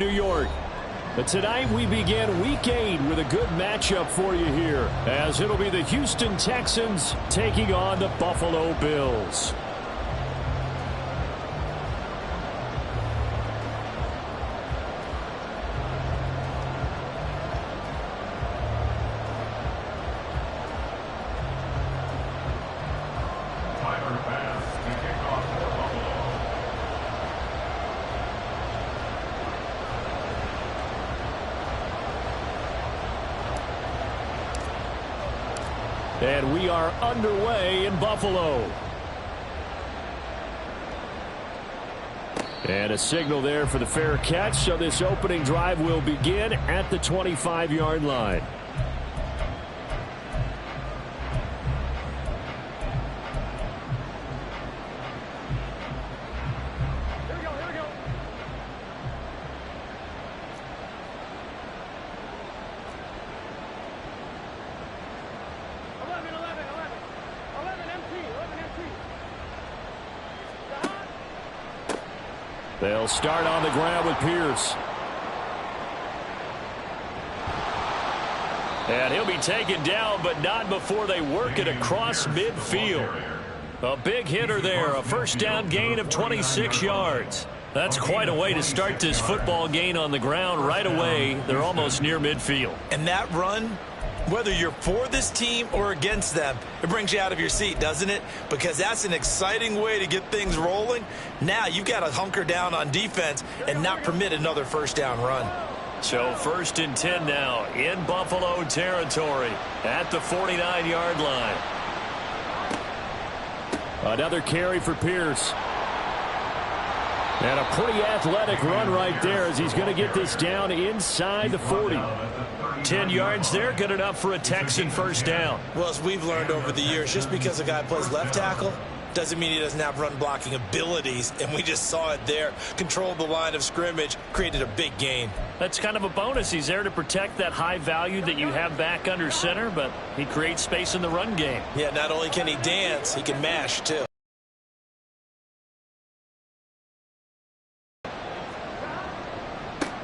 New York. But tonight we begin Week 8 with a good matchup for you here, as it'll be the Houston Texans taking on the Buffalo Bills. And we are underway in Buffalo. And a signal there for the fair catch, so this opening drive will begin at the 25-yard line. They'll start on the ground with Pierce. And he'll be taken down, but not before they work it across midfield. A big hitter there, a first down gain of 26 yards. That's quite a way to start this football game on the ground right away. They're almost near midfield. And that run, whether you're for this team or against them, it brings you out of your seat, doesn't it? Because that's an exciting way to get things rolling. Now you've got to hunker down on defense and not permit another first down run. So 1st and 10 now in Buffalo territory at the 49-yard line. Another carry for Pierce. And a pretty athletic run right there as he's going to get this down inside the 40. 10 yards there, good enough for a Texan first down. Well, as we've learned over the years, just because a guy plays left tackle doesn't mean he doesn't have run blocking abilities, and we just saw it there. Controlled the line of scrimmage, created a big gain. That's kind of a bonus. He's there to protect that high value that you have back under center, but he creates space in the run game. Yeah, not only can he dance, he can mash too.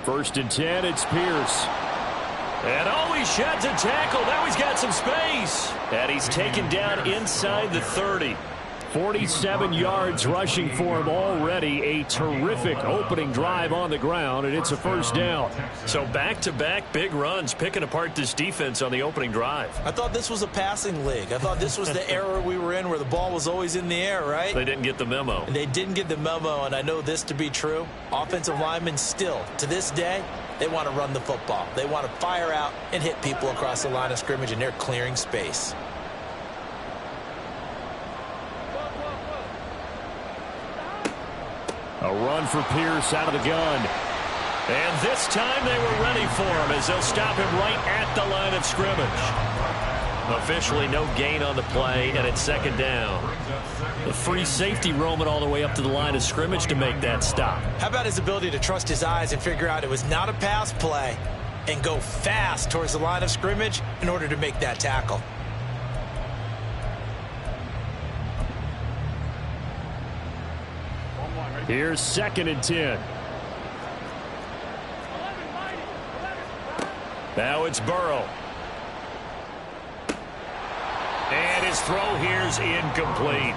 First and 10, it's Pierce. And oh, he sheds a tackle. Now he's got some space. And he's taken down inside the 30. 47 yards rushing for him already. A terrific opening drive on the ground, and it's a first down. So back-to-back big runs, picking apart this defense on the opening drive. I thought this was a passing league. I thought this was the era we were in where the ball was always in the air, right? They didn't get the memo. And they didn't get the memo, and I know this to be true. Offensive linemen still, to this day, they want to run the football. They want to fire out and hit people across the line of scrimmage, and they're clearing space. A run for Pierce out of the gun. And this time they were ready for him as they'll stop him right at the line of scrimmage. Officially no gain on the play, and it's second down. The free safety roaming all the way up to the line of scrimmage to make that stop. How about his ability to trust his eyes and figure out it was not a pass play and go fast towards the line of scrimmage in order to make that tackle? Here's 2nd and 10. Now it's Burrow. And his throw here's incomplete.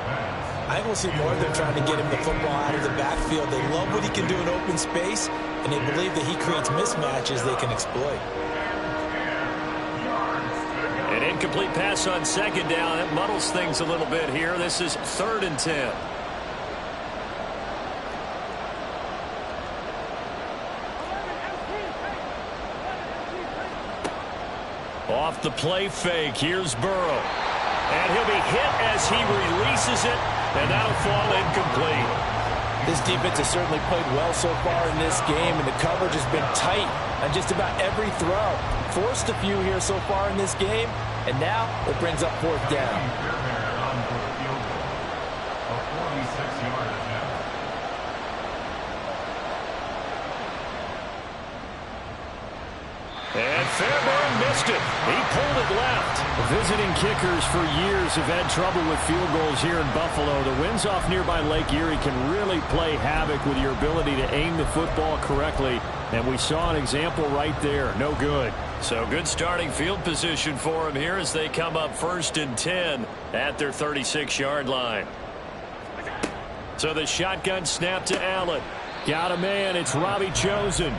I will see more of them trying to get him the football out of the backfield. They love what he can do in open space, and they believe that he creates mismatches they can exploit. An incomplete pass on 2nd down. It muddles things a little bit here. This is 3rd and 10. Off the play fake, here's Burrow. And he'll be hit as he releases it, and that'll fall incomplete. This defense has certainly played well so far in this game, and the coverage has been tight on just about every throw. Forced a few here so far in this game, and now it brings up 4th down. And Fairbairn missed it. He pulled it left. Visiting kickers for years have had trouble with field goals here in Buffalo. The winds off nearby Lake Erie can really play havoc with your ability to aim the football correctly. And we saw an example right there. No good. So good starting field position for him here as they come up 1st and 10 at their 36-yard line. So the shotgun snap to Allen. Got a man. It's Robbie Chosen.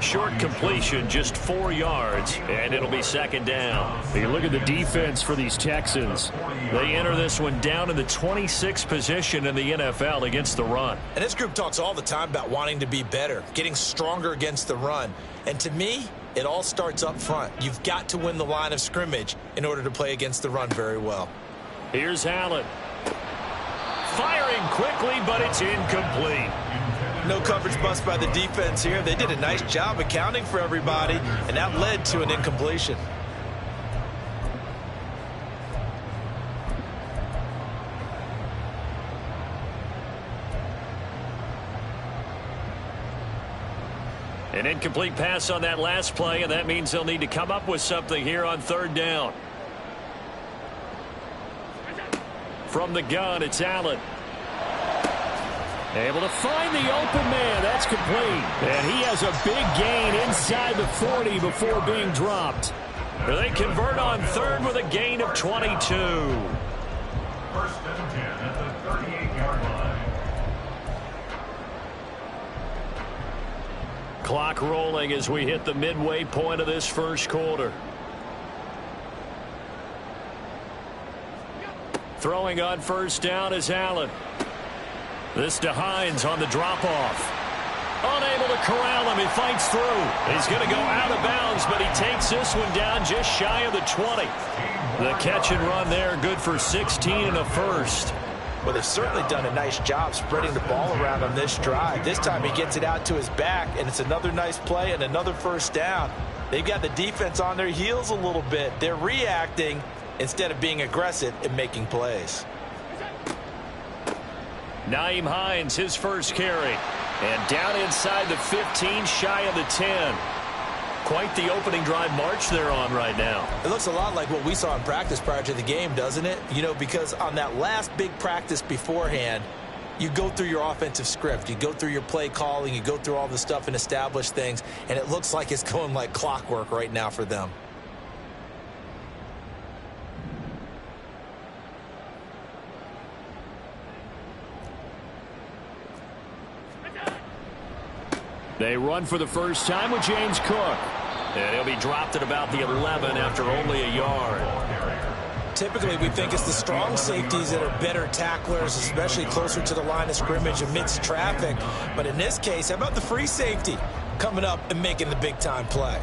Short completion, just 4 yards, and it'll be 2nd down. You look at the defense for these Texans. They enter this one down in the 26th position in the NFL against the run. And this group talks all the time about wanting to be better, getting stronger against the run. And to me, it all starts up front. You've got to win the line of scrimmage in order to play against the run very well. Here's Allen. Firing quickly, but it's incomplete. No coverage bust by the defense here. They did a nice job accounting for everybody, and that led to an incompletion. An incomplete pass on that last play, and that means they'll need to come up with something here on 3rd down. From the gun, it's Allen. Able to find the open man. That's complete. And he has a big gain inside the 40 before being dropped. They convert on 3rd with a gain of 22. 1st and 10 at the 38-yard line. Clock rolling as we hit the midway point of this 1st quarter. Throwing on 1st down is Allen. This to Hines on the drop-off. Unable to corral him. He fights through. He's going to go out of bounds, but he takes this one down just shy of the 20. The catch and run there, good for 16 and a first. Well, they've certainly done a nice job spreading the ball around on this drive. This time he gets it out to his back, and it's another nice play and another 1st down. They've got the defense on their heels a little bit. They're reacting instead of being aggressive and making plays. Nyheim Hines, his 1st carry. And down inside the 15, shy of the 10. Quite the opening drive march they're on right now. It looks a lot like what we saw in practice prior to the game, doesn't it? You know, because on that last big practice beforehand, you go through your offensive script. You go through your play calling. You go through all the stuff and establish things. And it looks like it's going like clockwork right now for them. They run for the first time with James Cook. And he'll be dropped at about the 11 after only a yard. Typically, we think it's the strong safeties that are better tacklers, especially closer to the line of scrimmage amidst traffic. But in this case, how about the free safety coming up and making the big-time play?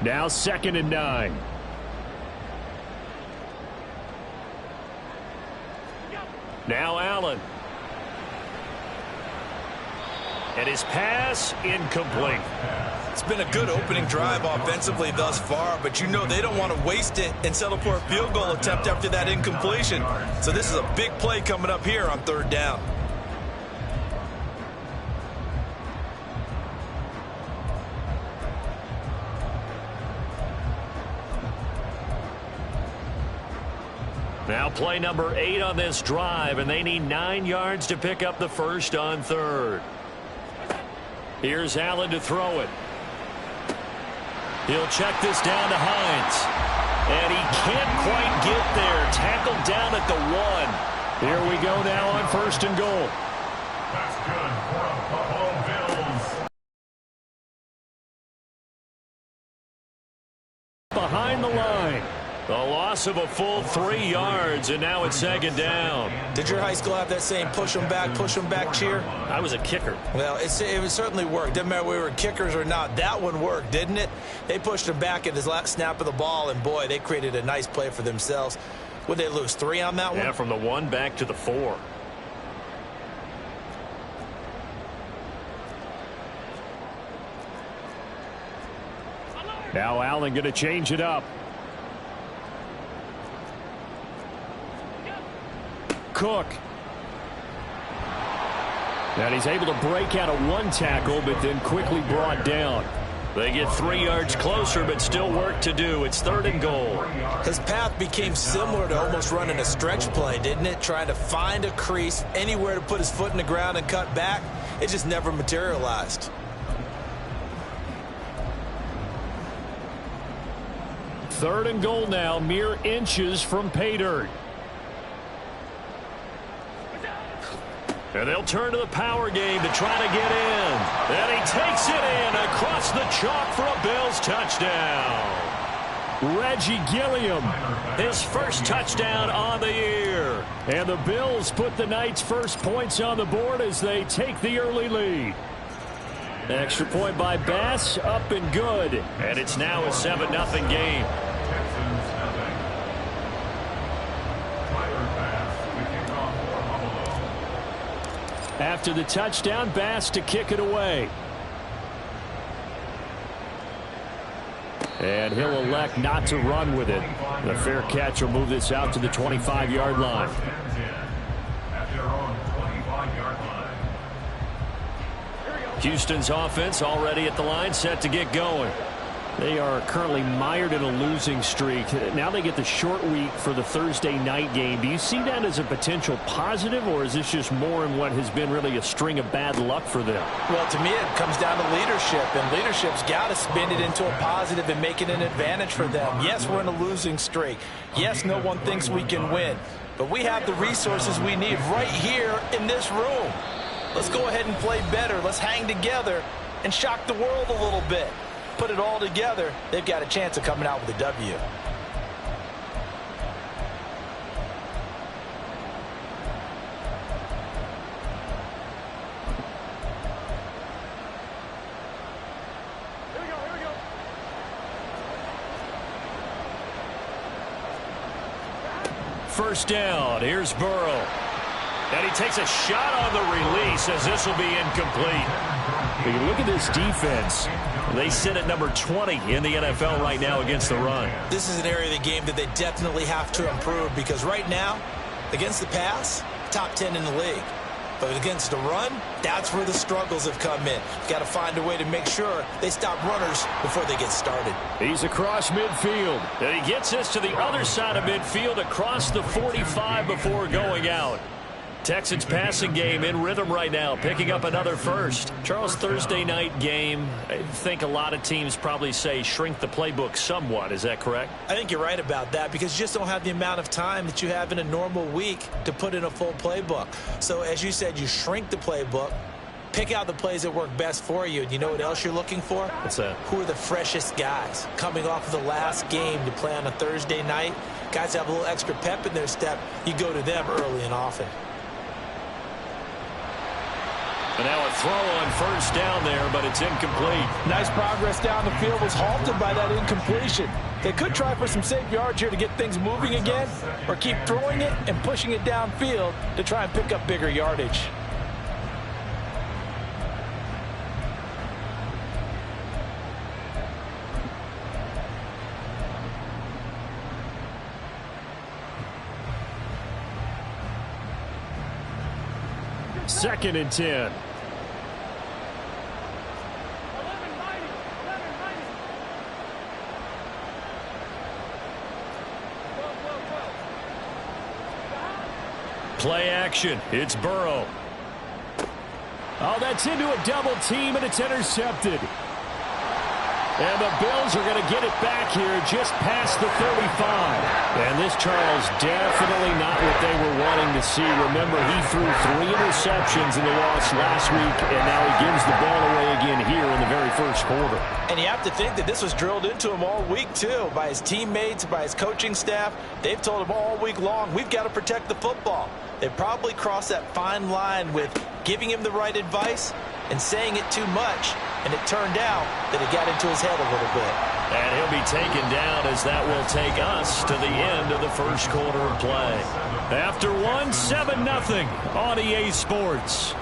Now 2nd and 9. Now Allen. And his pass incomplete. It's been a good opening drive offensively thus far, but you know they don't want to waste it and settle for a field goal attempt after that incompletion. So this is a big play coming up here on 3rd down. Now play number 8 on this drive, and they need 9 yards to pick up the 1st on 3rd. Here's Allen to throw it. He'll check this down to Hines. And he can't quite get there. Tackled down at the 1. Here we go now on 1st and goal. That's good for the Buffalo Bills. Behind the line. The loss of a full 3 yards, and now it's 2nd down. Did your high school have that same push them back cheer? I was a kicker. Well, it certainly worked. Didn't matter whether we were kickers or not. That one worked, didn't it? They pushed him back at his last snap of the ball, and boy, they created a nice play for themselves. Would they lose 3 on that one? Yeah, from the 1 back to the 4. Now Allen going to change it up. Cook. And he's able to break out of 1 tackle, but then quickly brought down. They get 3 yards closer, but still work to do. It's 3rd and goal. His path became similar to almost running a stretch play, didn't it? Trying to find a crease, anywhere to put his foot in the ground and cut back. It just never materialized. 3rd and goal now, mere inches from pay dirt. And they'll turn to the power game to try to get in. And he takes it in across the chalk for a Bills touchdown. Reggie Gilliam, his first touchdown on the year. And the Bills put the Knights' first points on the board as they take the early lead. Extra point by Bass, up and good. And it's now a 7-0 game. After the touchdown, Bass to kick it away. And he'll elect not to run with it. The fair catch will move this out to the 25-yard line. Houston's offense already at the line, set to get going. They are currently mired in a losing streak. Now they get the short week for the Thursday night game. Do you see that as a potential positive, or is this just more in what has been really a string of bad luck for them? Well, to me, it comes down to leadership, and leadership's got to spin it into a positive and make it an advantage for them. Yes, we're in a losing streak. Yes, no one thinks we can win, but we have the resources we need right here in this room. Let's go ahead and play better. Let's hang together and shock the world a little bit. Put it all together, they've got a chance of coming out with a W. First down, here's Burrow. And he takes a shot on the release as this will be incomplete. When you look at this defense, they sit at number 20 in the NFL right now against the run. This is an area of the game that they definitely have to improve, because right now, against the pass, top 10 in the league. But against the run, that's where the struggles have come in. Got to find a way to make sure they stop runners before they get started. He's across midfield. And he gets this to the other side of midfield across the 45 before going out. Texans passing game in rhythm right now, picking up another first. Charles, Thursday night game, I think a lot of teams probably say shrink the playbook somewhat. Is that correct? I think you're right about that, because you just don't have the amount of time that you have in a normal week to put in a full playbook. So as you said, you shrink the playbook, pick out the plays that work best for you. And you know what else you're looking for? What's that? Who are the freshest guys coming off of the last game to play on a Thursday night? Guys have a little extra pep in their step. You go to them early and often. And now a throw on first down there, but it's incomplete. Nice progress down the field, was halted by that incompletion. They could try for some safe yards here to get things moving again, or keep throwing it and pushing it downfield to try and pick up bigger yardage. Second and 10. Play action. It's Burrow. Oh, that's into a double team, and it's intercepted. And the Bills are going to get it back here just past the 35. And this, Charles, definitely not what they were wanting to see. Remember, he threw 3 interceptions in the loss last week, and now he gives the ball away again here in the very first quarter. And you have to think that this was drilled into him all week, too, by his teammates, by his coaching staff. They've told him all week long, we've got to protect the football. They probably crossed that fine line with giving him the right advice and saying it too much. And it turned out that it got into his head a little bit. And he'll be taken down as that will take us to the end of the first quarter of play. After one, 7-0 on EA Sports.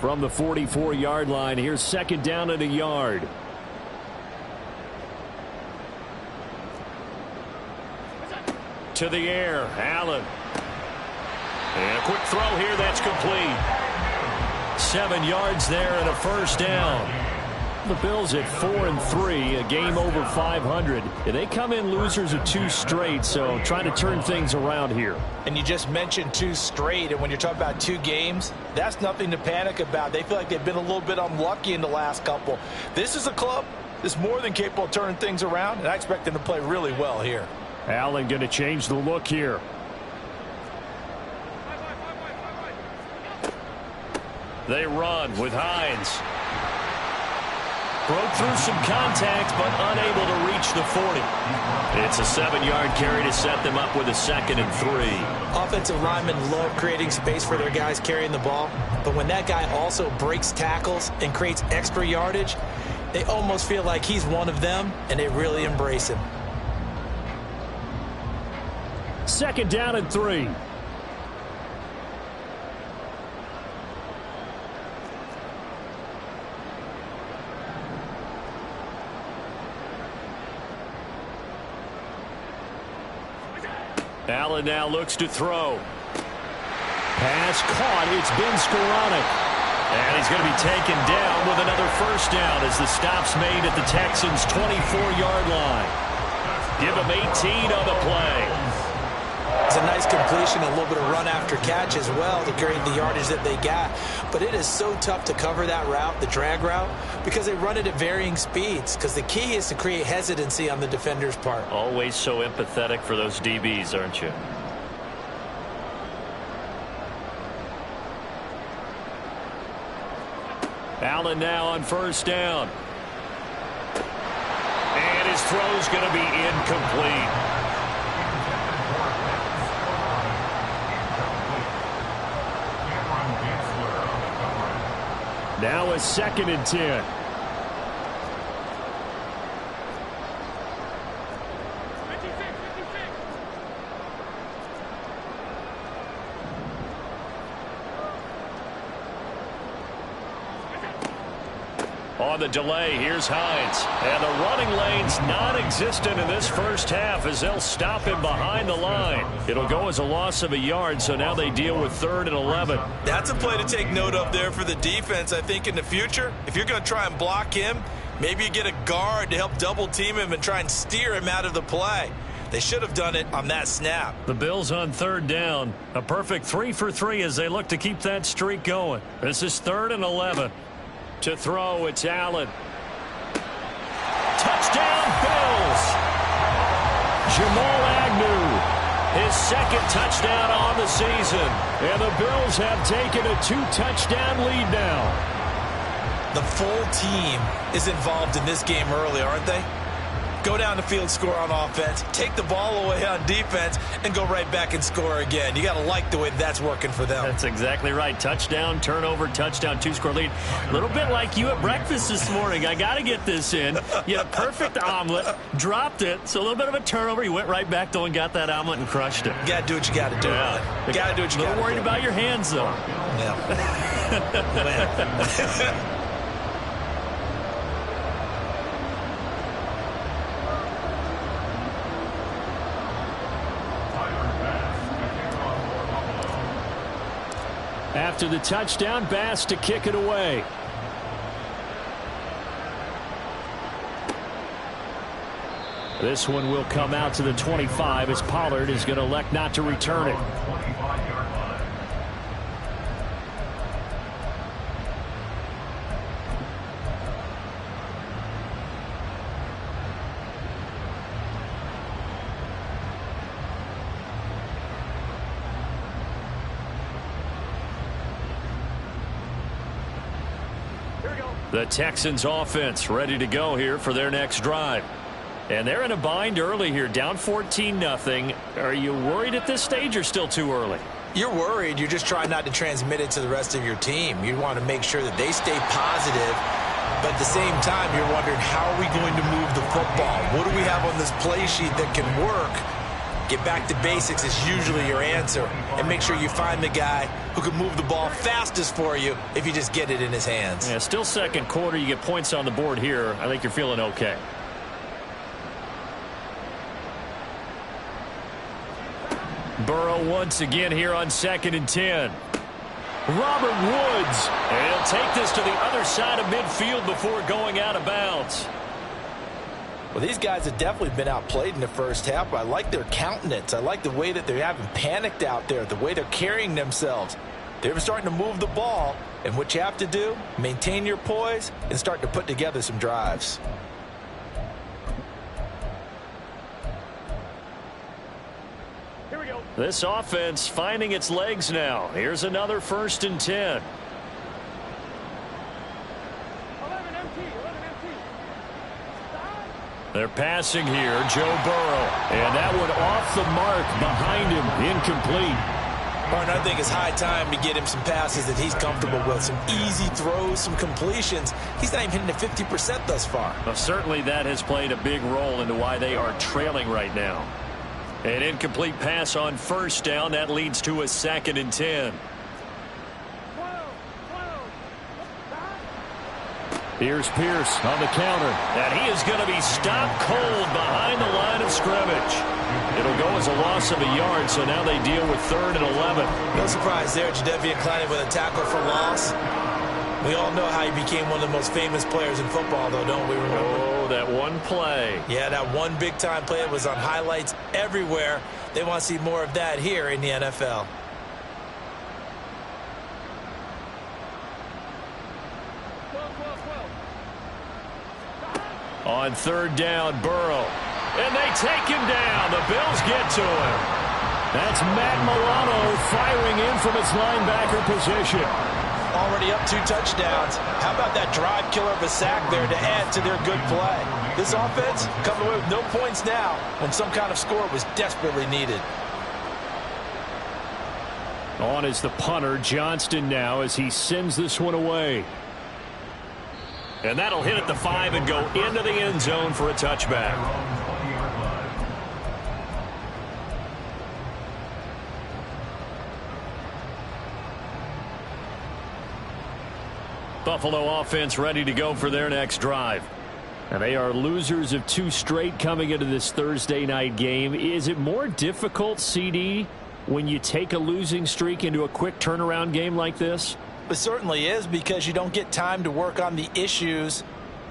From the 44-yard line, here's second down and a yard. To the air, Allen. And a quick throw here, that's complete. 7 yards there and a first down. The Bills at 4-3, a game over 500. And they come in losers of 2 straight, so trying to turn things around here. And you just mentioned 2 straight, and when you're talking about 2 games, that's nothing to panic about. They feel like they've been a little bit unlucky in the last couple. This is a club that's more than capable of turning things around, and I expect them to play really well here. Allen going to change the look here. They run with Hines. Broke through some contact, but unable to reach the 40. It's a 7-yard carry to set them up with a 2nd and 3. Offensive linemen love creating space for their guys carrying the ball, but when that guy also breaks tackles and creates extra yardage, they almost feel like he's one of them, and they really embrace him. 2nd down and 3. Allen now looks to throw. Pass caught. It's been Skoranek. And he's going to be taken down with another first down as the stop's made at the Texans' 24-yard line. Give him 18 on the play. It's a nice completion, a little bit of run after catch as well to create the yardage that they got. But it is so tough to cover that route, the drag route, because they run it at varying speeds. Because the key is to create hesitancy on the defender's part. Always so empathetic for those DBs, aren't you? Allen now on first down. And his throw's going to be incomplete. Now a 2nd and 10. On the delay, here's Hines. And the running lane's non-existent in this first half as they'll stop him behind the line. It'll go as a loss of a yard, so now they deal with 3rd and 11. That's a play to take note of there for the defense. I think in the future, if you're going to try and block him, maybe you get a guard to help double team him and try and steer him out of the play. They should have done it on that snap. The Bills on 3rd down. A perfect 3 for 3 as they look to keep that streak going. This is 3rd and 11. To throw, it's Allen. Touchdown, Bills! Jamal Agnew, his 2nd touchdown on the season. And the Bills have taken a 2-touchdown lead now. The full team is involved in this game early, aren't they? Go down the field, score on offense, take the ball away on defense, and go right back and score again. You got to like the way that's working for them. That's exactly right. Touchdown, turnover, touchdown, 2-score lead. A little bit like you at breakfast this morning. I got to get this in. You had a perfect omelet, dropped it, so a little bit of a turnover. You went right back, though, and got that omelet and crushed it. You got to do what you got to do. Yeah. You got to do what you got to do. A little worried about your hands, though. Yeah. After the touchdown, Bass to kick it away. This one will come out to the 25 as Pollard is going to elect not to return it. The Texans offense ready to go here for their next drive. And they're in a bind early here, down 14-0. Are you worried at this stage or still too early? You're worried. You're just trying not to transmit it to the rest of your team. You want to make sure that they stay positive, but at the same time, you're wondering, how are we going to move the football? What do we have on this play sheet that can work Get back to basics is usually your answer. And make sure you find the guy who can move the ball fastest for you if you just get it in his hands. Yeah, still second quarter. You get points on the board here. I think you're feeling okay. Burrow once again here on 2nd and 10. Robert Woods. And he'll take this to the other side of midfield before going out of bounds. Well, these guys have definitely been outplayed in the first half, but I like their countenance. I like the way that they haven't panicked out there, the way they're carrying themselves. They're starting to move the ball, and what you have to do, maintain your poise and start to put together some drives. This offense finding its legs now. Here's another 1st and 10. They're passing here, Joe Burrow. And that one off the mark behind him, incomplete. Martin, I think it's high time to get him some passes that he's comfortable with, some easy throws, some completions. He's not even hitting the 50% thus far. Well, certainly that has played a big role into why they are trailing right now. An incomplete pass on 1st down. That leads to a 2nd and 10. Here's Pierce on the counter. And he is going to be stopped cold behind the line of scrimmage. It'll go as a loss of a yard, so now they deal with 3rd and 11. No surprise there, Jadeveon Clowney with a tackle for loss. We all know how he became one of the most famous players in football, though, don't we remember? Oh, that one play. Yeah, that one big-time play was on highlights everywhere. They want to see more of that here in the NFL. On 3rd down, Burrow. And they take him down. The Bills get to him. That's Matt Milano firing in from its linebacker position. Already up 2 touchdowns. How about that drive killer of a sack there to add to their good play? This offense coming away with no points now when some kind of score was desperately needed. On is the punter, Johnston, now as he sends this one away. And that'll hit at the 5 and go into the end zone for a touchback. Buffalo offense ready to go for their next drive. And they are losers of 2 straight coming into this Thursday night game. Is it more difficult, CD, when you take a losing streak into a quick turnaround game like this? It certainly is, because you don't get time to work on the issues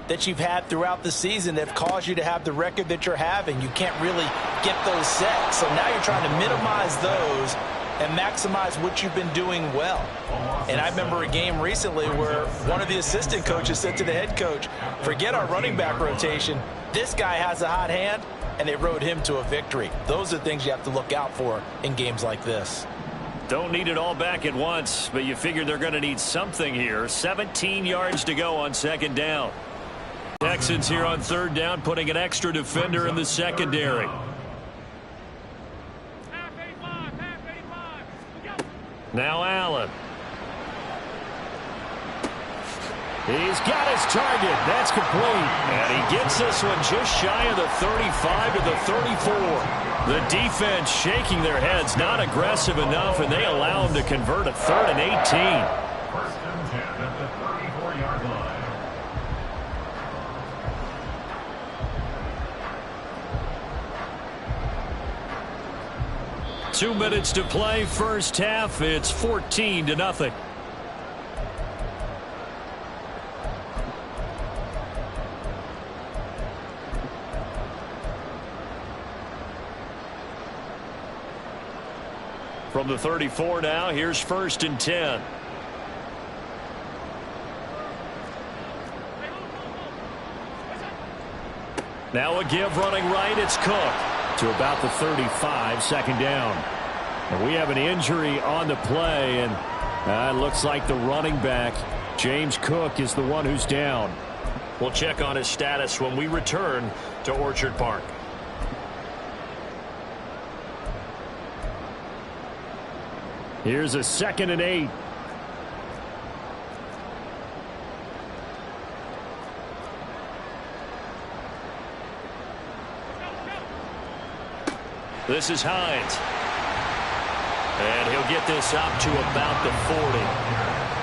that you've had throughout the season that have caused you to have the record that you're having. You can't really get those set. So now you're trying to minimize those and maximize what you've been doing well. And I remember a game recently where one of the assistant coaches said to the head coach, forget our running back rotation. This guy has a hot hand, and they rode him to a victory. Those are things you have to look out for in games like this. Don't need it all back at once, but you figure they're going to need something here. 17 yards to go on 2nd down. Texans here on 3rd down, putting an extra defender in the secondary. Now Allen. He's got his target. That's complete. And he gets this one just shy of the 35 to the 34. The defense shaking their heads, not aggressive enough, and they allow him to convert a 3rd and 18. 1st and 10 at the 34-yard line. 2 minutes to play, first half. It's 14-0. From the 34 now, here's 1st and 10. Now a give running right, it's Cook to about the 35, 2nd down. And we have an injury on the play, and it looks like the running back, James Cook, is the one who's down. We'll check on his status when we return to Orchard Park. Here's a 2nd and 8. This is Hines. And he'll get this up to about the 40.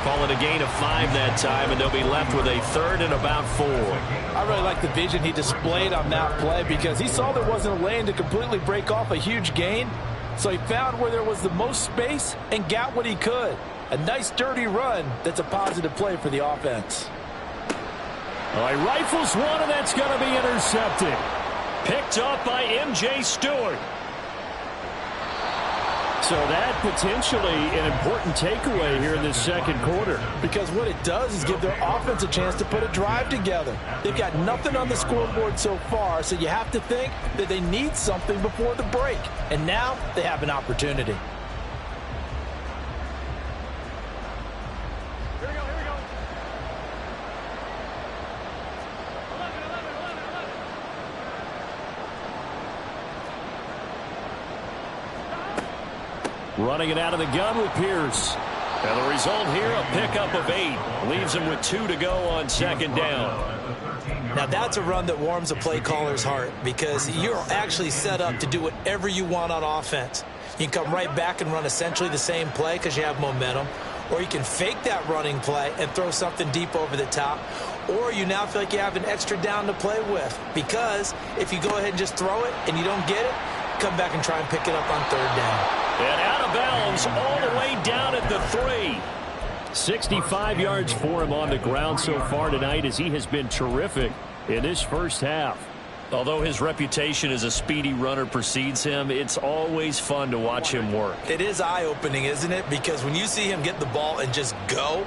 Call it a gain of 5 that time, and they'll be left with a third and about 4. I really like the vision he displayed on that play because he saw there wasn't a lane to completely break off a huge gain. So he found where there was the most space and got what he could. A nice dirty run that's a positive play for the offense. All right, rifles one, and that's going to be intercepted. Picked off by M.J. Stewart. So that potentially an important takeaway here in this second quarter. Because what it does is give their offense a chance to put a drive together. They've got nothing on the scoreboard so far, so you have to think that they need something before the break. And now they have an opportunity. Running it out of the gun with Pierce. And the result here, a pickup of 8. Leaves him with 2 to go on second down. Now that's a run that warms a play caller's heart because you're actually set up to do whatever you want on offense. You can come right back and run essentially the same play because you have momentum. Or you can fake that running play and throw something deep over the top. Or you now feel like you have an extra down to play with. Because if you go ahead and just throw it and you don't get it, come back and try and pick it up on third down. And out of bounds all the way down at the 3. 65 yards for him on the ground so far tonight as he has been terrific in this first half. Although his reputation as a speedy runner precedes him, it's always fun to watch him work. It is eye-opening, isn't it? Because when you see him get the ball and just go,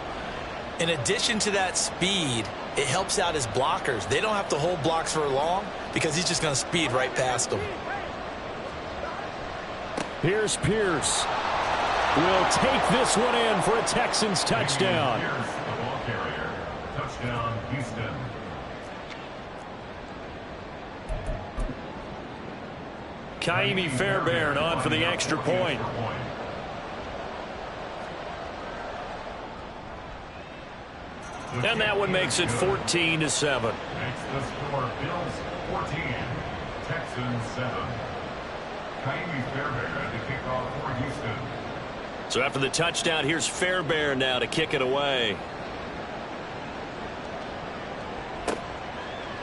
in addition to that speed, it helps out his blockers. They don't have to hold blocks for long because he's just going to speed right past them. Here's Pierce. Will take this one in for a Texans touchdown. Pierce, the ball carrier. Touchdown, Houston. Kaimi Fairbairn on for the extra point. And that one makes it 14-7. Makes the score Bills 14, Texans 7. Kaimi Fairbairn to kick off for Houston. So after the touchdown, here's Fairbairn now to kick it away.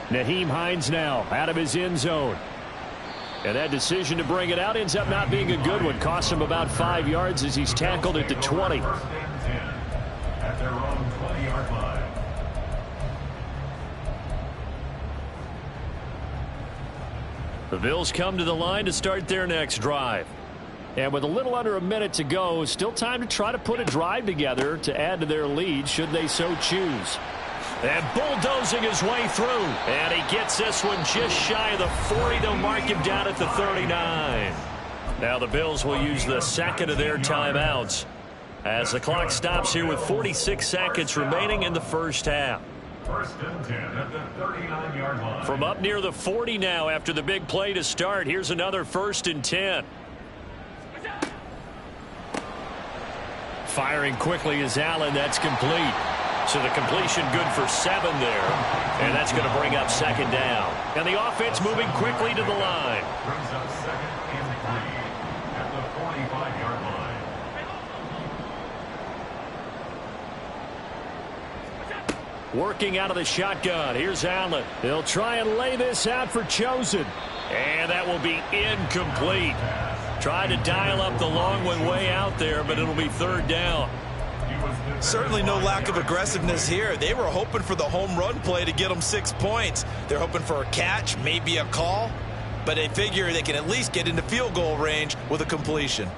Nyheim Hines now out of his end zone. And that decision to bring it out ends up not being a good one. Costs him about 5 yards as he's tackled at the 20. First and 10 at their own 20-yard line. The Bills come to the line to start their next drive. And with a little under a minute to go, still time to try to put a drive together to add to their lead should they so choose. And bulldozing his way through. And he gets this one just shy of the 40. They'll mark him down at the 39. Now the Bills will use the second of their timeouts as the clock stops here with 46 seconds remaining in the first half. First and 10 at the 39-yard line. From up near the 40 now after the big play to start. Here's another first and 10. Firing quickly is Allen. That's complete. So the completion good for 7 there. And that's going to bring up second down. And the offense moving quickly to the line. Brings up second and 3 at the 45-yard line. Working out of the shotgun. Here's Allen. They'll try and lay this out for Chosen. And that will be incomplete. Tried to dial up the long one way out there, but it'll be third down. Certainly no lack of aggressiveness here. They were hoping for the home run play to get them 6 points. They're hoping for a catch, maybe a call, but they figure they can at least get into field goal range with a completion.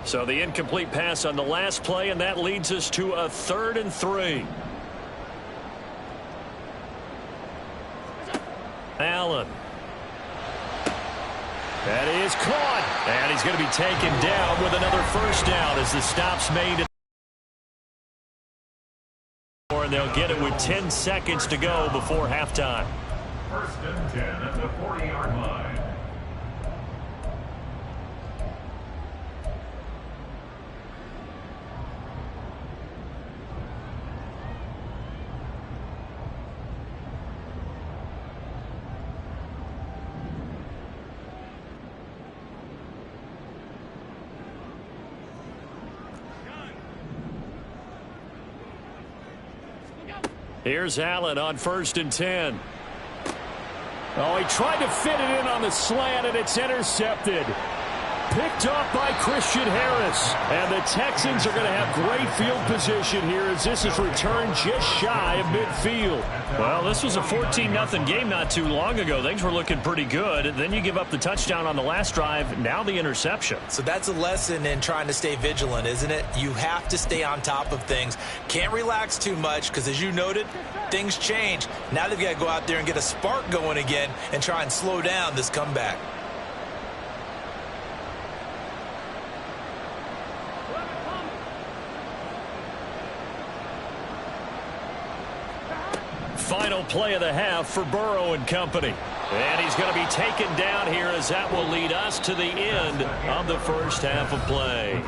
So the incomplete pass on the last play, and that leads us to a 3rd and 3. Allen. That is caught. And he's going to be taken down with another first down as the stop's made. And they'll get it with 10 seconds to go before halftime. First and 10 at the 40-yard line. Here's Allen on 1st and 10. Oh, he tried to fit it in on the slant, and it's intercepted. Picked off by Christian Harris. And the Texans are going to have great field position here as this is returned just shy of midfield. Well, this was a 14-0 game not too long ago. Things were looking pretty good. Then you give up the touchdown on the last drive. Now the interception. So that's a lesson in trying to stay vigilant, isn't it? You have to stay on top of things. Can't relax too much because, as you noted, things change. Now they've got to go out there and get a spark going again and try and slow down this comeback. Final play of the half for Burrow and company. And he's going to be taken down here as that will lead us to the end of the first half of play.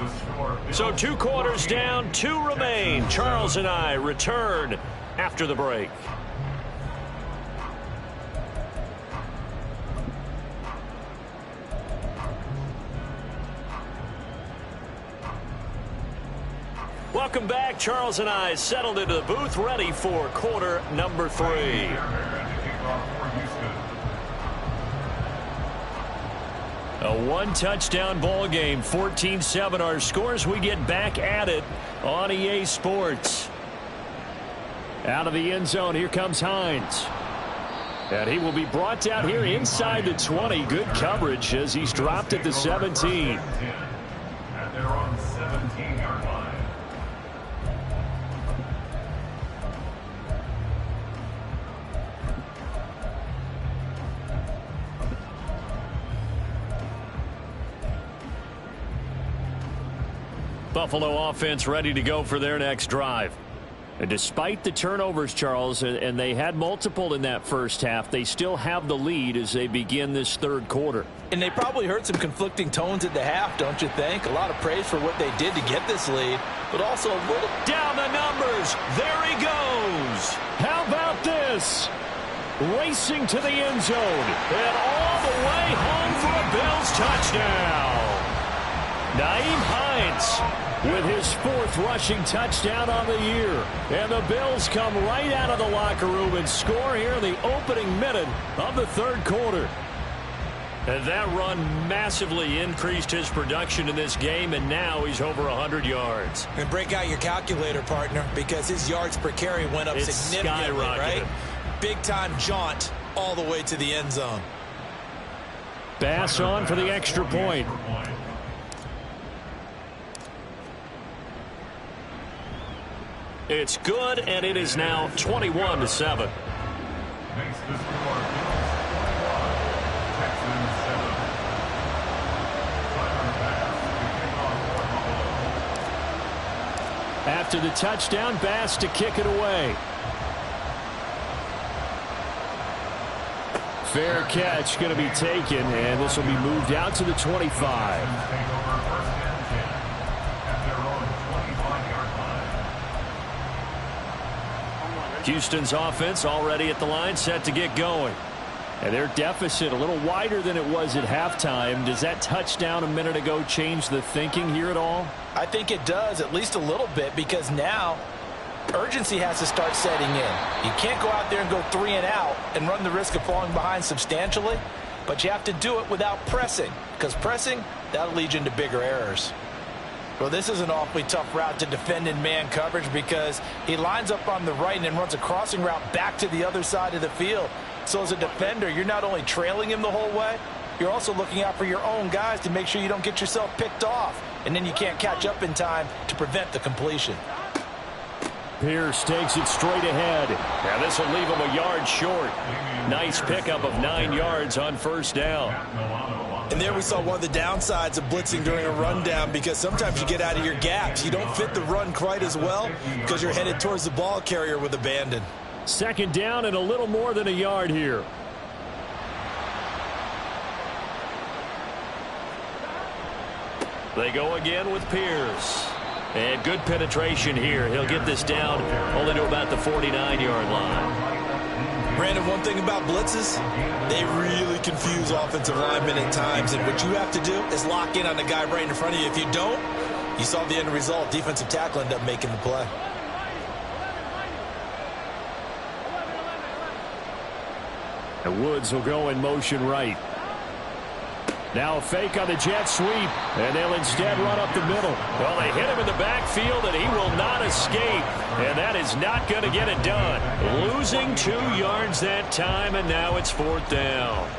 So 2 quarters down, 2 remain. Charles and I return after the break. Welcome back. Charles and I settled into the booth, ready for quarter number 3. A 1-touchdown ball game, 14-7 our scores. We get back at it on EA Sports. Out of the end zone, here comes Hines. And he will be brought down here inside the 20. Good coverage as he's dropped at the 17. At their own 17-yard line. Buffalo offense ready to go for their next drive. And despite the turnovers, Charles, and they had multiple in that first half, they still have the lead as they begin this third quarter. And they probably heard some conflicting tones at the half, don't you think? A lot of praise for what they did to get this lead, but also a little... Down the numbers. There he goes. How about this? Racing to the end zone and all the way home for a Bills touchdown. Nyheim Hines with his 4th rushing touchdown on the year. And the Bills come right out of the locker room and score here in the opening minute of the third quarter. And that run massively increased his production in this game, and now he's over 100 yards. And break out your calculator, partner, because his yards per carry went up significantly, right? Big-time jaunt all the way to the end zone. Bass on for the extra point. It's good, and it is now 21-7. Makes the score Texans 7. After the touchdown, Bass to kick it away. Fair catch going to be taken, and this will be moved out to the 25. Houston's offense already at the line, set to get going. And their deficit a little wider than it was at halftime. Does that touchdown a minute ago change the thinking here at all? I think it does, at least a little bit, because now urgency has to start setting in. You can't go out there and go 3 and out and run the risk of falling behind substantially, but you have to do it without pressing, because pressing, that'll lead you into bigger errors. Well, this is an awfully tough route to defend in man coverage because he lines up on the right and then runs a crossing route back to the other side of the field. So as a defender, you're not only trailing him the whole way, you're also looking out for your own guys to make sure you don't get yourself picked off. And then you can't catch up in time to prevent the completion. Pierce takes it straight ahead. Now this will leave him a yard short. Nice pickup of 9 yards on first down. And there we saw one of the downsides of blitzing during a rundown, because sometimes you get out of your gaps. You don't fit the run quite as well because you're headed towards the ball carrier with abandon. Second down and a little more than a yard here. They go again with Pierce. And good penetration here. He'll get this down only to about the 49-yard line. Brandon, one thing about blitzes, they really confuse offensive linemen at times. And what you have to do is lock in on the guy right in front of you. If you don't, you saw the end result. Defensive tackle ended up making the play. And Woods will go in motion right. Now a fake on the jet sweep, and they'll instead run up the middle. Well, they hit him in the backfield, and he will not escape, and that is not going to get it done. Losing 2 yards that time, and now it's 4th down.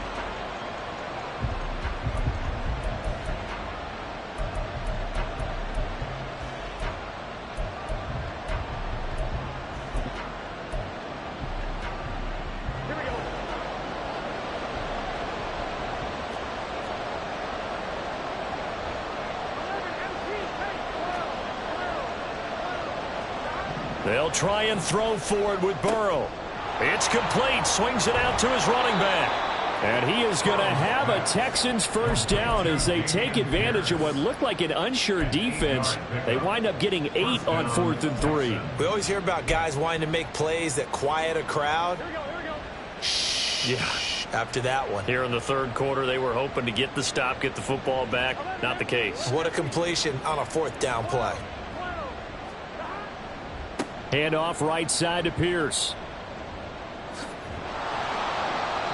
They'll try and throw for it with Burrow. It's complete. Swings it out to his running back. And he is going to have a Texans first down as they take advantage of what looked like an unsure defense. They wind up getting 8 on 4th and 3. We always hear about guys wanting to make plays that quiet a crowd. Yeah. After that one. Here in the 3rd quarter, they were hoping to get the stop, get the football back. Not the case. What a completion on a 4th down play. Handoff right side to Pierce.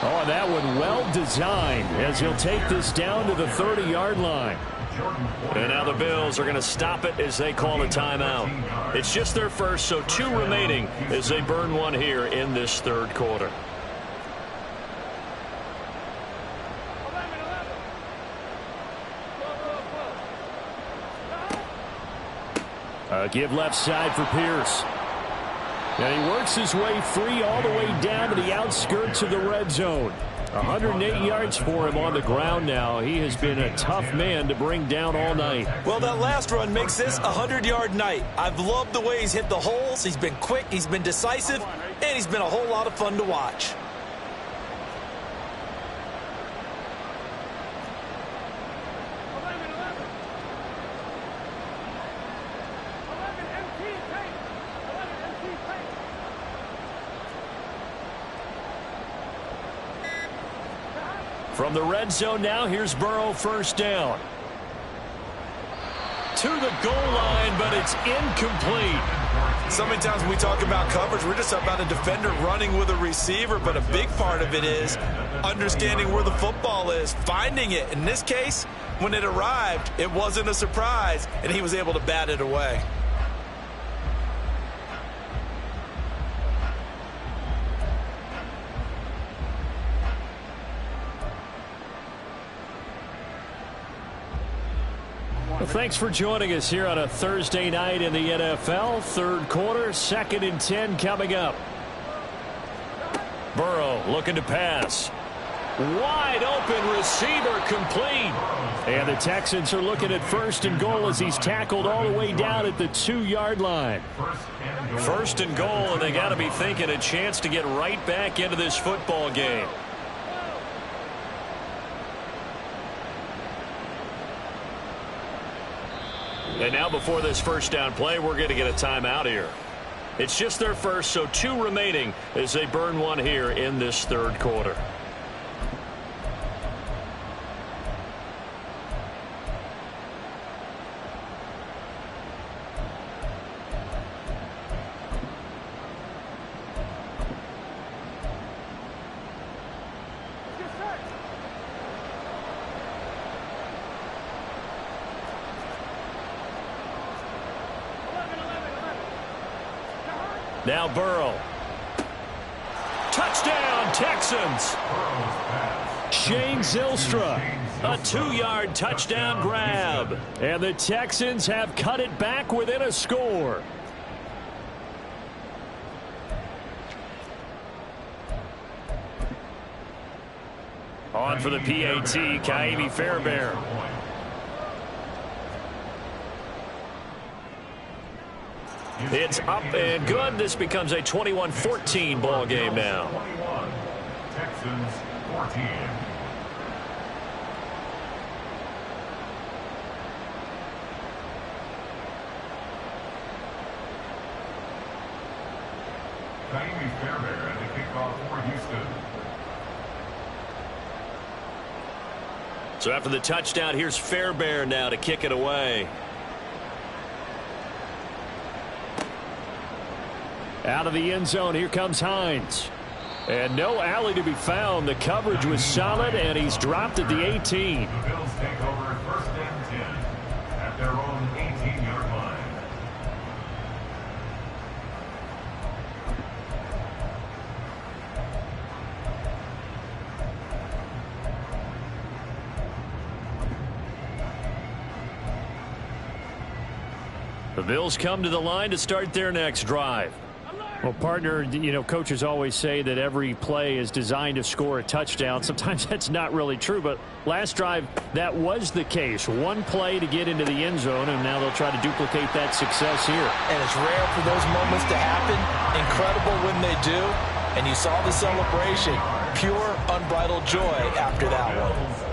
Oh, and that one well designed as he'll take this down to the 30-yard line. And now the Bills are going to stop it as they call a timeout. It's just their first, so 2 remaining as they burn one here in this 3rd quarter. Give left side for Pierce. And he works his way free all the way down to the outskirts of the red zone. 108 yards for him on the ground now. He has been a tough man to bring down all night. Well, that last run makes this a 100-yard night. I've loved the way he's hit the holes. He's been quick, he's been decisive, and he's been a whole lot of fun to watch. From the red zone now, here's Burrow first down. To the goal line, but it's incomplete. So many times when we talk about coverage, we're just about a defender running with a receiver, but a big part of it is understanding where the football is, finding it. In this case, when it arrived, it wasn't a surprise, and he was able to bat it away. Well, thanks for joining us here on a Thursday night in the NFL. 3rd quarter, 2nd and 10 coming up. Burrow looking to pass. Wide open receiver complete. And the Texans are looking at 1st and goal as he's tackled all the way down at the 2-yard line. 1st and goal, and they got to be thinking a chance to get right back into this football game. And now before this first down play, we're going to get a timeout here. It's just their first, so 2 remaining as they burn one here in this 3rd quarter. Now Burrow. Touchdown, Texans. Shane Zylstra. A 2-yard touchdown grab. And the Texans have cut it back within a score. On for the PAT, Kaimi Fairbairn. It's up and good. This becomes a 21-14 ball game now. 21, Texans 14. Kaimi Fairbairn at the kickoff for Houston. So after the touchdown, here's Fairbairn now to kick it away. Out of the end zone, here comes Hines. And no alley to be found. The coverage was solid, and he's dropped at the 18. The Bills take over 1st and 10 at their own 18-yard line. The Bills come to the line to start their next drive. Well, partner, you know, coaches always say that every play is designed to score a touchdown. Sometimes that's not really true, but last drive, that was the case. One play to get into the end zone, and now they'll try to duplicate that success here. And it's rare for those moments to happen. Incredible when they do. And you saw the celebration. Pure, unbridled joy after that one.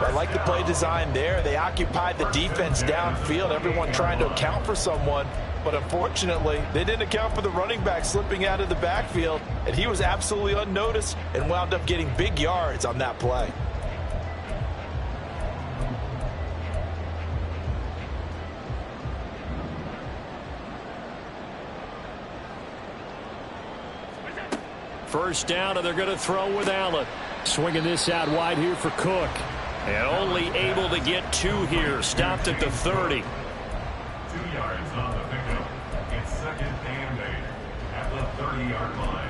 I like the play design there. They occupied the defense downfield, everyone trying to account for someone. But unfortunately, they didn't account for the running back slipping out of the backfield, and he was absolutely unnoticed and wound up getting big yards on that play. First down, and they're going to throw with Allen. Swinging this out wide here for Cook. And only able to get 2 here. Stopped at the 30. 2 yards on the pickup. It's 2nd and 8 at the 30-yard line.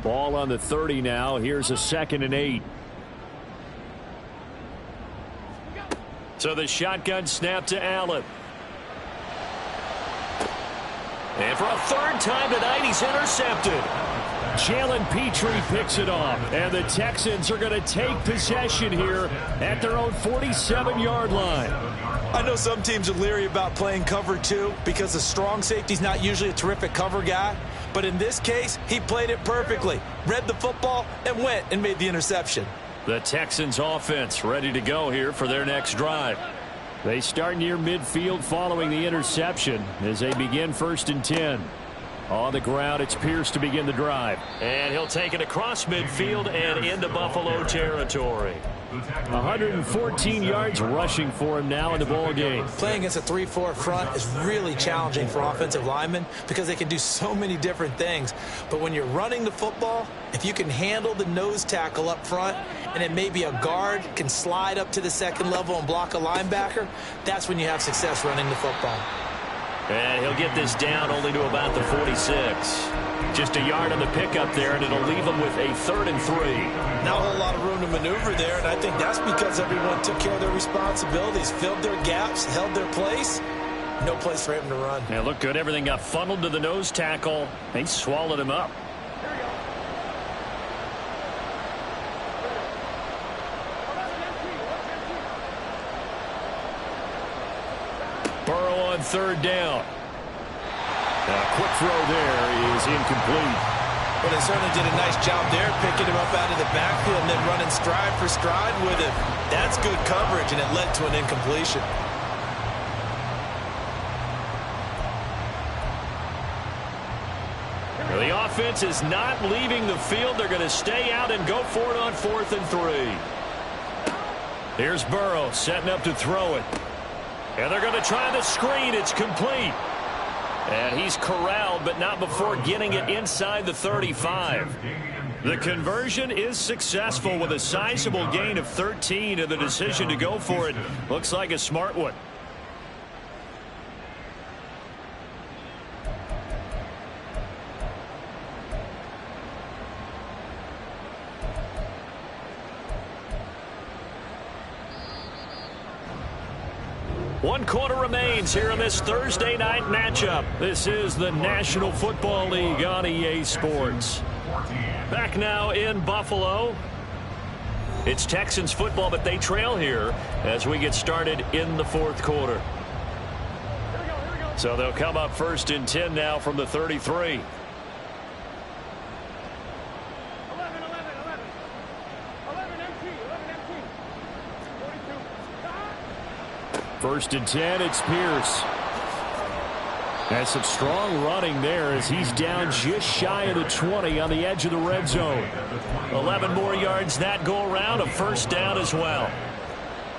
Ball on the 30 now. Here's a 2nd and 8. So the shotgun snap to Allen. And for a 3rd time tonight, he's intercepted. Jalen Petrie picks it off. And the Texans are going to take possession here at their own 47-yard line. I know some teams are leery about playing cover 2 because the strong safety's not usually a terrific cover guy. But in this case, he played it perfectly. Read the football and went and made the interception. The Texans offense ready to go here for their next drive. They start near midfield following the interception as they begin 1st and 10. On the ground, it's Pierce to begin the drive. And he'll take it across midfield and into Buffalo territory. 114 yards rushing for him now in the ball game. Playing against a 3-4 front is really challenging for offensive linemen because they can do so many different things. But when you're running the football, if you can handle the nose tackle up front, and then maybe a guard can slide up to the 2nd level and block a linebacker, that's when you have success running the football. And he'll get this down only to about the 46. Just a yard on the pickup there, and it'll leave him with a 3rd and 3. Not a whole lot of room to maneuver there, and I think that's because everyone took care of their responsibilities, filled their gaps, held their place. No place for him to run. Yeah, looked good. Everything got funneled to the nose tackle. They swallowed him up. Burrow on 3rd down. A quick throw there is incomplete. Well, they certainly did a nice job there, picking him up out of the backfield and then running stride for stride with him. That's good coverage, and it led to an incompletion. Well, the offense is not leaving the field. They're going to stay out and go for it on 4th and 3. Here's Burrow setting up to throw it. And they're going to try the screen. It's complete. And he's corralled, but not before getting it inside the 35. The conversion is successful with a sizable gain of 13, and the decision to go for it looks like a smart one. One quarter remains here in this Thursday night matchup. This is the National Football League on EA Sports. Back now in Buffalo. It's Texans football, but they trail here as we get started in the 4th quarter. So they'll come up 1st and 10 now from the 33. 1st and 10, it's Pierce. And some strong running there as he's down just shy of the 20 on the edge of the red zone. 11 more yards that go around, a first down as well.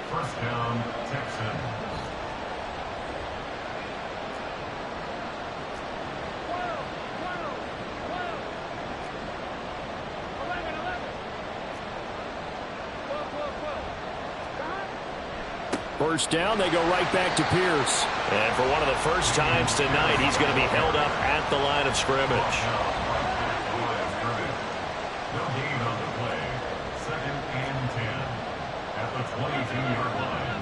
First down, Texans. First down, they go right back to Pierce. And for one of the first times tonight, he's going to be held up at the line of scrimmage. No gain on the play. 2nd and 10 at the 22-yard line.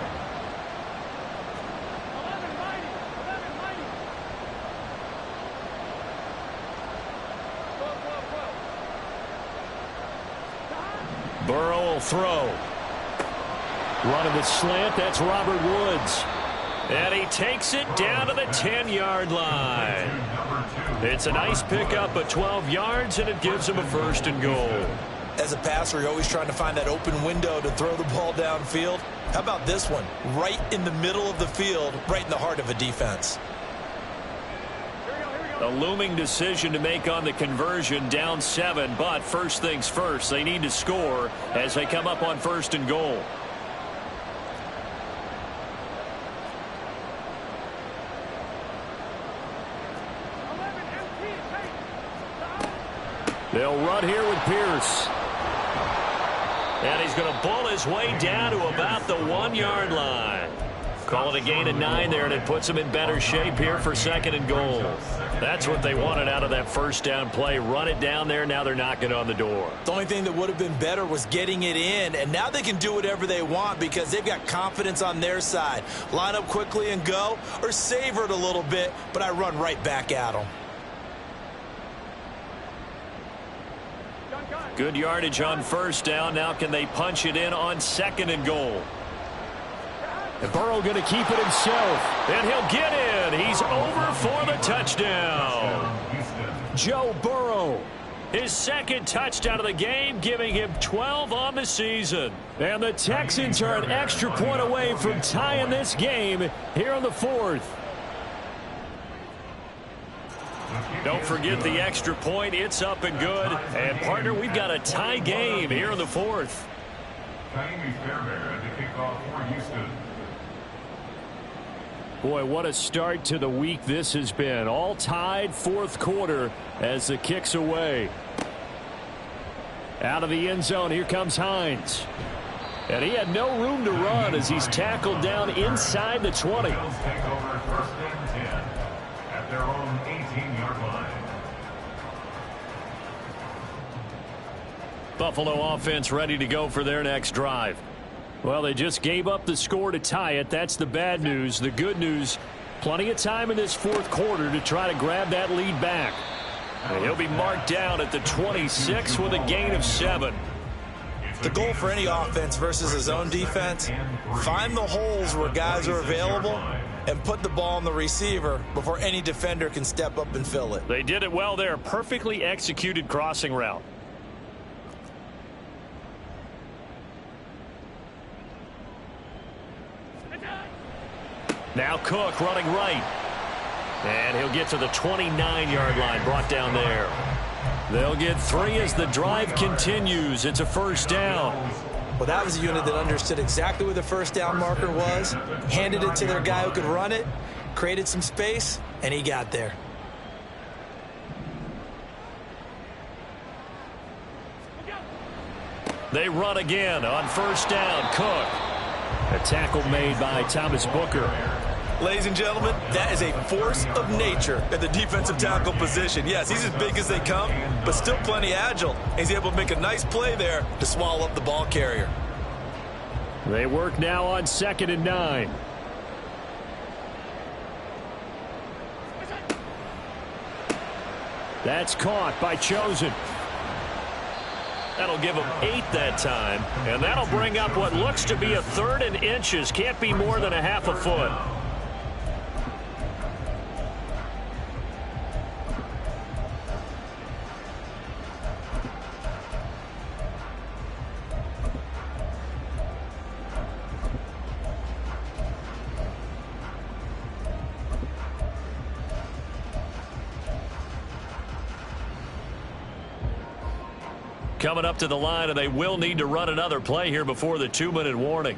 Burrow will throw. Running the slant, that's Robert Woods. And he takes it down to the 10-yard line. It's a nice pickup of 12 yards, and it gives him a first and goal. As a passer, you're always trying to find that open window to throw the ball downfield. How about this one? Right in the middle of the field, right in the heart of a defense. A looming decision to make on the conversion, down 7, but first things first, they need to score as they come up on first and goal. They'll run here with Pierce. And he's going to bull his way down to about the 1-yard line. Call it a gain of 9 there, and it puts him in better shape here for second and goal. That's what they wanted out of that first down play. Run it down there. Now they're knocking on the door. The only thing that would have been better was getting it in, and now they can do whatever they want because they've got confidence on their side. Line up quickly and go, or savor it a little bit, but I run right back at them. Good yardage on first down. Now can they punch it in on second and goal? And Burrow going to keep it himself. And he'll get in. He's over for the touchdown. Joe Burrow. His second touchdown of the game, giving him 12 on the season. And the Texans are an extra point away from tying this game here in the 4th. Don't forget the extra point. It's up and good. And, partner, we've got a tie game here in the 4th. Boy, what a start to the week this has been. All tied, 4th quarter as the kick's away. Out of the end zone, here comes Hines. And he had no room to run as he's tackled down inside the 20. Bills take over 1st and 10 at their own 18-yard line. Buffalo offense ready to go for their next drive. Well, they just gave up the score to tie it. That's the bad news. The good news, plenty of time in this 4th quarter to try to grab that lead back. And he'll be marked down at the 26 with a gain of 7. The goal for any offense versus his own defense, find the holes where guys are available and put the ball on the receiver before any defender can step up and fill it. They did it well there. Perfectly executed crossing route. Now Cook running right. And he'll get to the 29-yard line, brought down there. They'll get 3 as the drive continues. It's a first down. Well, that was a unit that understood exactly where the first down marker was, handed it to their guy who could run it, created some space, and he got there. They run again on first down. Cook. A tackle made by Thomas Booker. Ladies and gentlemen, that is a force of nature at the defensive tackle position. Yes, he's as big as they come, but still plenty agile. He's able to make a nice play there to swallow up the ball carrier. They work now on 2nd and 9. That's caught by Chosen. That'll give him 8 that time, and that'll bring up what looks to be a 3rd and inches. Can't be more than a half a foot. coming up to the line, and they will need to run another play here before the 2-minute warning.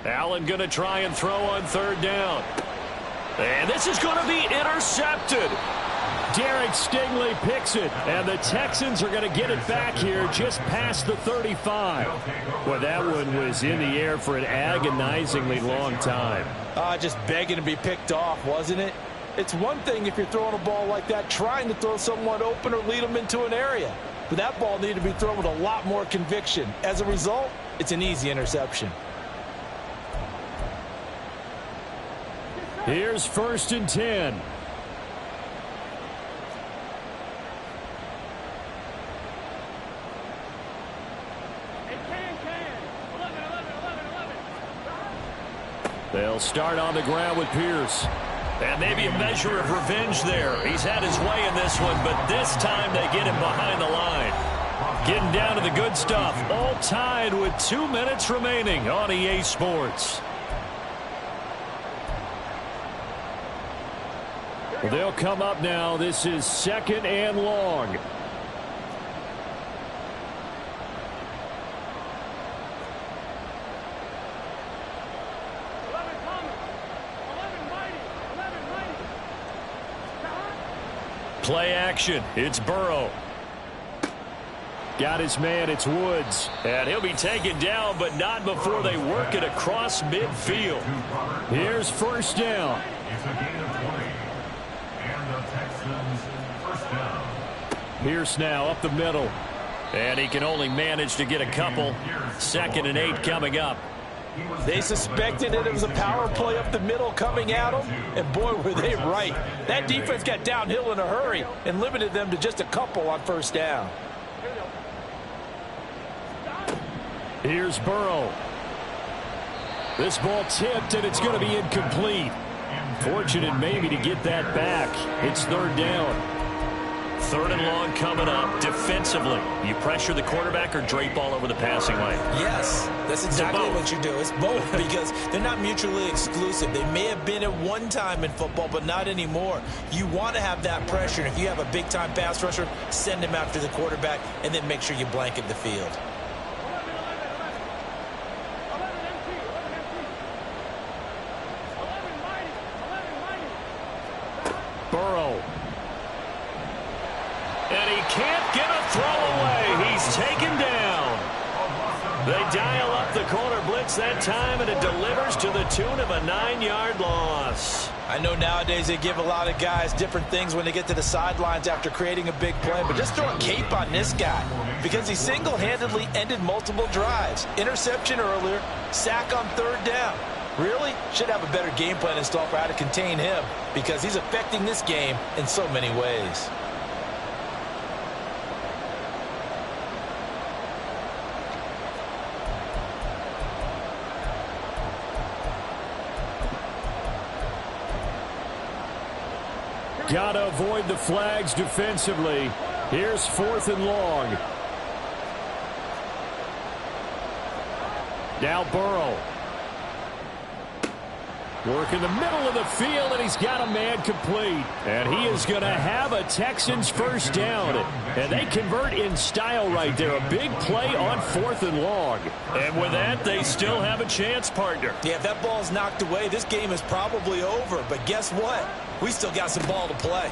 Allen going to try and throw on 3rd down. And this is going to be intercepted. Derek Stingley picks it, and the Texans are going to get it back here just past the 35. Well, that one was in the air for an agonizingly long time. Just begging to be picked off, wasn't it? It's one thing if you're throwing a ball like that, trying to throw someone open or lead them into an area. But that ball needed to be thrown with a lot more conviction. As a result, it's an easy interception. Here's 1st and 10. They'll start on the ground with Pierce. And maybe a measure of revenge there. He's had his way in this one, but this time they get him behind the line. Getting down to the good stuff. All tied with 2 minutes remaining on EA Sports. Well, they'll come up now. This is 2nd and long. Play action. It's Burrow. Got his man. It's Woods. And he'll be taken down, but not before they work it across midfield. Here's 1st down. It's a gain of 20. And the Texans 1st down. Pierce now up the middle. And he can only manage to get a couple. 2nd and 8 coming up. They suspected that it was a power play up the middle coming at them, and boy, were they right. That defense got downhill in a hurry and limited them to just a couple on 1st down. Here's Burrow. This ball tipped, and it's going to be incomplete. Fortunate maybe to get that back. It's 3rd down. 3rd and long coming up. Defensively, you pressure the quarterback or drape all over the passing lane? Yes, that's exactly what you do. It's both because they're not mutually exclusive. They may have been at one time in football, but not anymore. You want to have that pressure. And if you have a big-time pass rusher, send him after the quarterback, and then make sure you blanket the field. Burrow. And he can't get a throw away. He's taken down. They dial up the corner blitz that time, and it delivers to the tune of a 9-yard loss. I know nowadays they give a lot of guys different things when they get to the sidelines after creating a big play, but just throw a cape on this guy because he single-handedly ended multiple drives. Interception earlier, sack on 3rd down. Really should have a better game plan installed for how to contain him because he's affecting this game in so many ways. Got to avoid the flags defensively. Here's 4th and long. Now Burrow. Work in the middle of the field, and he's got a man complete. And he is going to have a Texans 1st down. And they convert in style right there. A big play on 4th and long. And with that, they still have a chance, partner. Yeah, if that ball's knocked away, this game is probably over. But guess what? We still got some ball to play.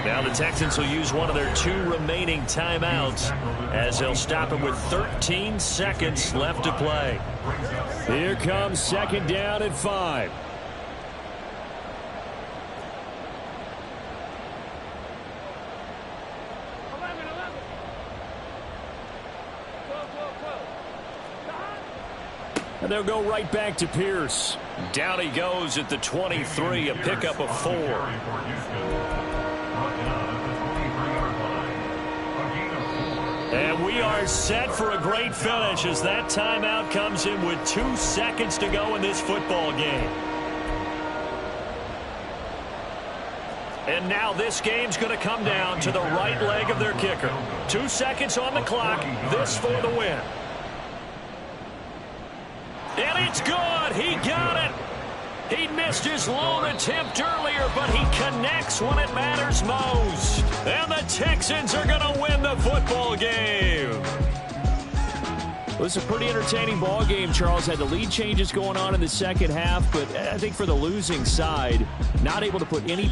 Now the Texans will use one of their 2 remaining timeouts as they'll stop it with 13 seconds left to play. Here comes 2nd down and 5. And they'll go right back to Pierce. Down he goes at the 23, a pickup of 4. And we are set for a great finish as that timeout comes in with 2 seconds to go in this football game. And now this game's going to come down to the right leg of their kicker. 2 seconds on the clock. This for the win. And it's good. He got it. He missed his lone attempt earlier, but he connects when it matters most. And the Texans are going to win the football game. It was a pretty entertaining ball game. Charles had the lead changes going on in the second half, but I think for the losing side, not able to put any